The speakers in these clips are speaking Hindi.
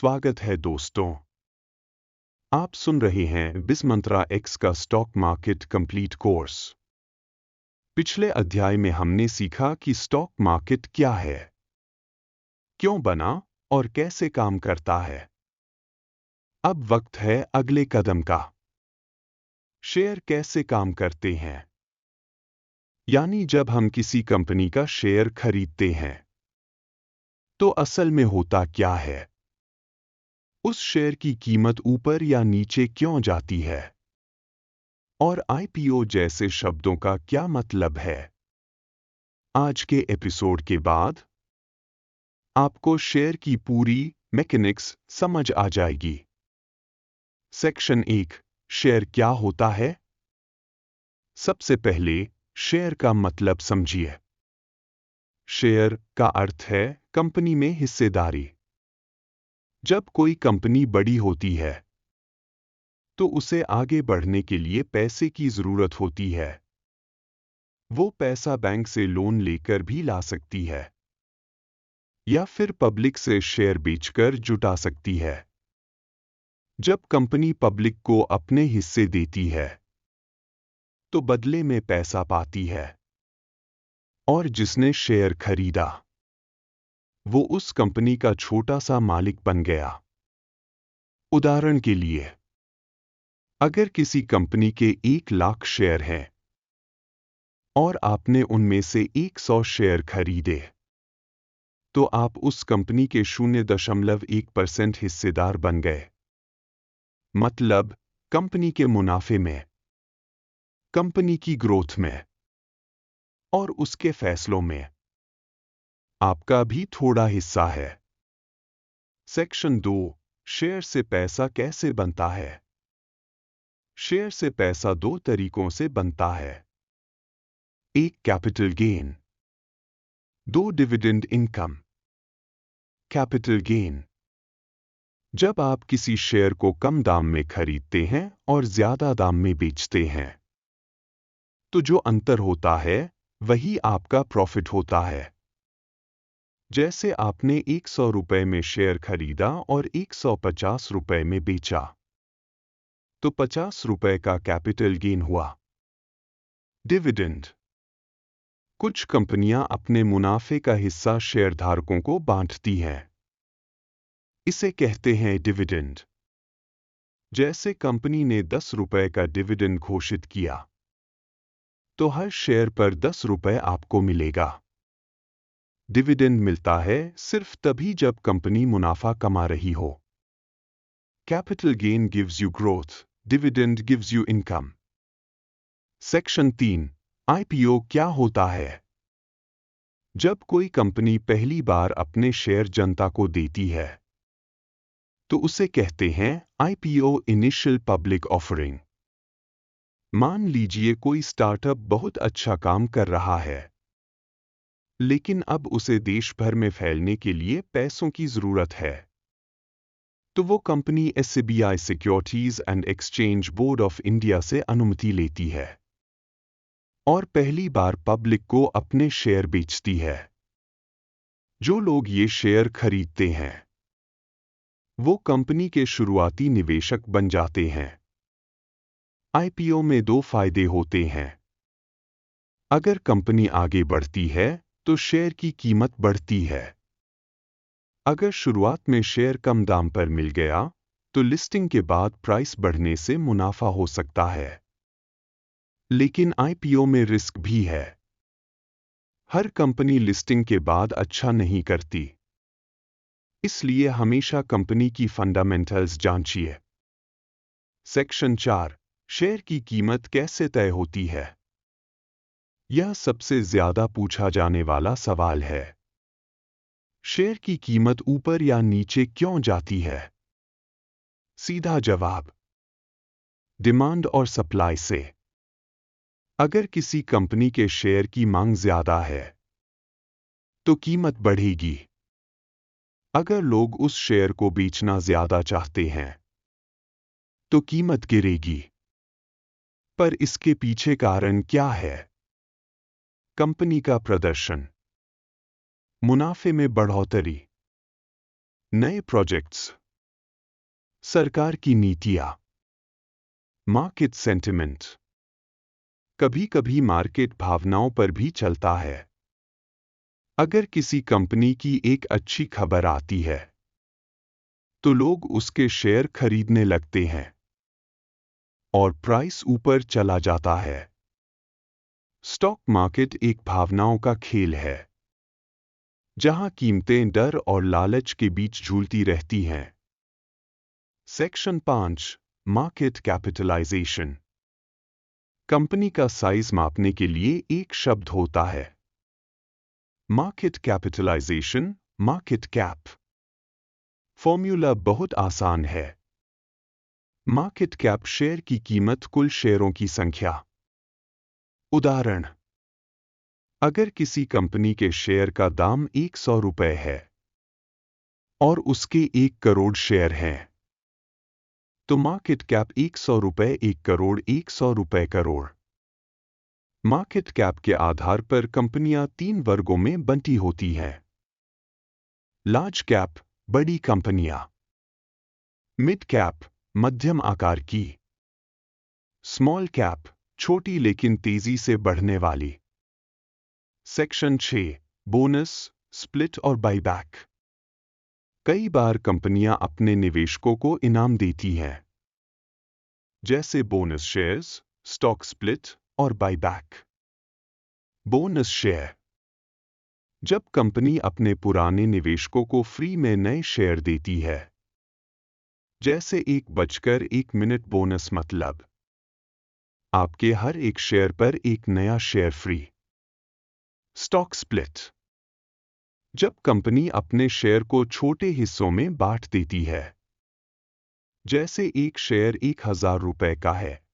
स्वागत है दोस्तों। आप सुन रहे हैं बिजमंत्रा एक्स का स्टॉक मार्केट कंप्लीट कोर्स। पिछले अध्याय में हमने सीखा कि स्टॉक मार्केट क्या है, क्यों बना और कैसे काम करता है। अब वक्त है अगले कदम का। शेयर कैसे काम करते हैं, यानी जब हम किसी कंपनी का शेयर खरीदते हैं तो असल में होता क्या है, उस शेयर की कीमत ऊपर या नीचे क्यों जाती है और आईपीओ जैसे शब्दों का क्या मतलब है। आज के एपिसोड के बाद आपको शेयर की पूरी मैकेनिक्स समझ आ जाएगी। सेक्शन 1, शेयर क्या होता है। सबसे पहले शेयर का मतलब समझिए। शेयर का अर्थ है कंपनी में हिस्सेदारी। जब कोई कंपनी बड़ी होती है तो उसे आगे बढ़ने के लिए पैसे की जरूरत होती है। वो पैसा बैंक से लोन लेकर भी ला सकती है या फिर पब्लिक से शेयर बेचकर जुटा सकती है। जब कंपनी पब्लिक को अपने हिस्से देती है तो बदले में पैसा पाती है और जिसने शेयर खरीदा वो उस कंपनी का छोटा सा मालिक बन गया। उदाहरण के लिए, अगर किसी कंपनी के 1,00,000 शेयर हैं और आपने उनमें से 100 शेयर खरीदे तो आप उस कंपनी के 0.1% हिस्सेदार बन गए। मतलब कंपनी के मुनाफे में, कंपनी की ग्रोथ में और उसके फैसलों में आपका भी थोड़ा हिस्सा है। सेक्शन 2, शेयर से पैसा कैसे बनता है। शेयर से पैसा 2 तरीकों से बनता है। 1, capital gain. 2, dividend income. Capital gain, जब आप किसी शेयर को कम दाम में खरीदते हैं और ज्यादा दाम में बेचते हैं तो जो अंतर होता है वही आपका प्रॉफिट होता है। जैसे आपने 100 रुपए में शेयर खरीदा और 150 रुपए में बेचा तो 50 रुपए का कैपिटल गेन हुआ। डिविडेंड, कुछ कंपनियां अपने मुनाफे का हिस्सा शेयरधारकों को बांटती हैं। इसे कहते हैं डिविडेंड। जैसे कंपनी ने 10 रुपए का डिविडेंड घोषित किया तो हर शेयर पर 10 रुपए आपको मिलेगा। डिविडेंड मिलता है सिर्फ तभी जब कंपनी मुनाफा कमा रही हो। Capital gain gives you growth, dividend gives you income. Section 3, IPO क्या होता है। जब कोई कंपनी पहली बार अपने शेयर जनता को देती है तो उसे कहते हैं आईपीओ, इनिशियल पब्लिक ऑफरिंग। मान लीजिए कोई स्टार्टअप बहुत अच्छा काम कर रहा है लेकिन अब उसे देश भर में फैलने के लिए पैसों की जरूरत है तो वो company SBI securities and exchange board of India से अनुमति लेती है और पहली बार पब्लिक को अपने शेयर बेचती है। जो लोग ये शेयर खरीदते हैं वो कंपनी के शुरुआती निवेशक बन जाते हैं। आईपीओ में 2 फायदे होते हैं। अगर कंपनी आगे बढ़ती है तो शेयर की कीमत बढ़ती है। अगर शुरुआत में शेयर कम दाम पर मिल गया तो लिस्टिंग के बाद प्राइस बढ़ने से मुनाफा हो सकता है। लेकिन आईपीओ में रिस्क भी है। हर कंपनी लिस्टिंग के बाद अच्छा नहीं करती, इसलिए हमेशा कंपनी की फंडामेंटल्स जांचिए। सेक्शन 4, शेयर की कीमत कैसे तय होती है। यह सबसे ज्यादा पूछा जाने वाला सवाल है। शेयर की कीमत ऊपर या नीचे क्यों जाती है। सीधा जवाब, डिमांड और सप्लाई से। अगर किसी कंपनी के शेयर की मांग ज्यादा है तो कीमत बढ़ेगी। अगर लोग उस शेयर को बेचना ज्यादा चाहते हैं तो कीमत गिरेगी। पर इसके पीछे कारण क्या है। कंपनी का प्रदर्शन, मुनाफे में बढ़ोतरी, नए प्रोजेक्ट्स, सरकार की नीतियां। Market sentiment. कभी कभी मार्केट भावनाओं पर भी चलता है। अगर किसी कंपनी की एक अच्छी खबर आती है तो लोग उसके शेयर खरीदने लगते हैं और प्राइस ऊपर चला जाता है। स्टॉक मार्केट एक भावनाओं का खेल है जहां कीमतें डर और लालच के बीच झूलती रहती हैं। Section 5 market capitalisation. कंपनी का साइज मापने के लिए एक शब्द होता है market capitalisation, market cap. Formula बहुत आसान है। मार्केट कैप शेयर की कीमत कुल शेयरों की संख्या। उदाहरण, अगर किसी कंपनी के शेयर का दाम 100 रुपए है और उसके 1 करोड़ शेयर हैं तो मार्केट कैप 100 रुपए 1 करोड़ 100 रुपए करोड़। मार्केट कैप के आधार पर कंपनियां 3 वर्गों में बंटी होती हैं। लार्ज कैप, बड़ी कंपनियां। मिड कैप, मध्यम आकार की। स्मॉल कैप, छोटी लेकिन तेजी से बढ़ने वाली। सेक्शन 6 बोनस, स्प्लिट और बाईबैक। कई बार कंपनियां अपने निवेशकों को इनाम देती हैं, जैसे बोनस शेयर्स, स्टॉक स्प्लिट और बाईबैक। Bonus share. जब कंपनी अपने पुराने निवेशकों को फ्री में नए शेयर देती है, जैसे 1:01 बोनस, मतलब आपके हर एक शेयर पर एक नया शेयर फ्री। Stock split. जब कंपनी अपने शेयर को छोटे हिस्सों में बांट देती है, जैसे एक शेयर 1000 रुपए का है,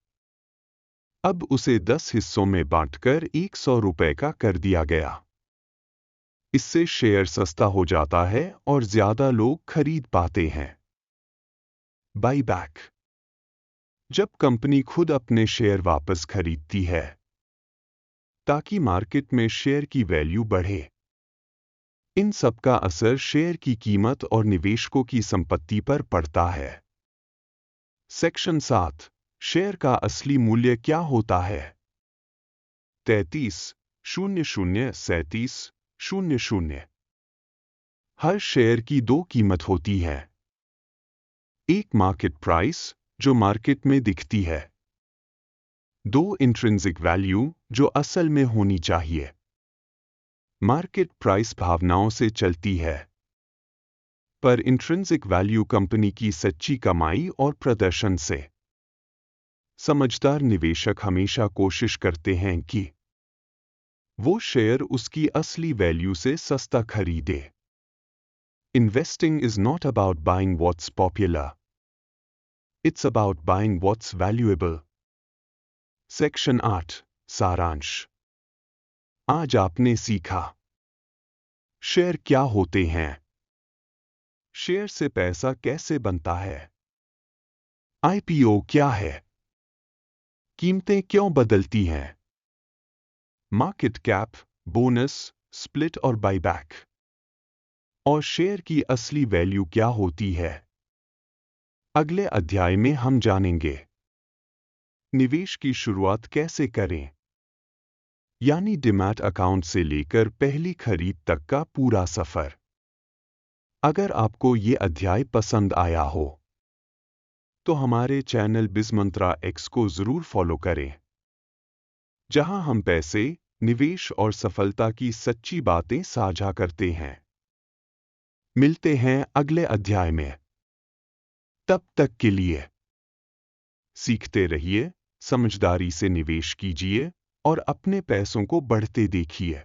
अब उसे 10 हिस्सों में बांटकर 100 रुपए का कर दिया गया। इससे शेयर सस्ता हो जाता है और ज्यादा लोग खरीद पाते हैं। बाईबैक। जब कंपनी खुद अपने शेयर वापस खरीदती है ताकि मार्केट में शेयर की वैल्यू बढ़े। इन सब का असर शेयर की कीमत और निवेशकों की संपत्ति पर पड़ता है। सेक्शन 7 शेयर का असली मूल्य क्या होता है। 33,00,37,00। हर शेयर की 2 कीमत होती है। एक मार्केट प्राइस, जो मार्केट में दिखती है। 2 इंट्रिंसिक वैल्यू, जो असल में होनी चाहिए। मार्केट प्राइस भावनाओं से चलती है, पर इंट्रिंसिक वैल्यू कंपनी की सच्ची कमाई और प्रदर्शन से। समझदार निवेशक हमेशा कोशिश करते हैं कि वो शेयर उसकी असली वैल्यू से सस्ता खरीदे। Investing is not about buying what's popular. It's about buying what's valuable. Section 8 सारांश। आज आपने सीखा शेयर क्या होते हैं, शेयर से पैसा कैसे बनता है, आईपीओ क्या है, कीमतें क्यों बदलती हैं, मार्केट कैप, बोनस, स्प्लिट और बाईबैक, और शेयर की असली वैल्यू क्या होती है। अगले अध्याय में हम जानेंगे निवेश की शुरुआत कैसे करें, यानी डिमैट अकाउंट से लेकर पहली खरीद तक का पूरा सफर। अगर आपको ये अध्याय पसंद आया हो तो हमारे चैनल बिजमंत्रा एक्स को जरूर फॉलो करें, जहां हम पैसे, निवेश और सफलता की सच्ची बातें साझा करते हैं। मिलते हैं अगले अध्याय में। तब तक के लिए सीखते रहिए, समझदारी से निवेश कीजिए और अपने पैसों को बढ़ते देखिए।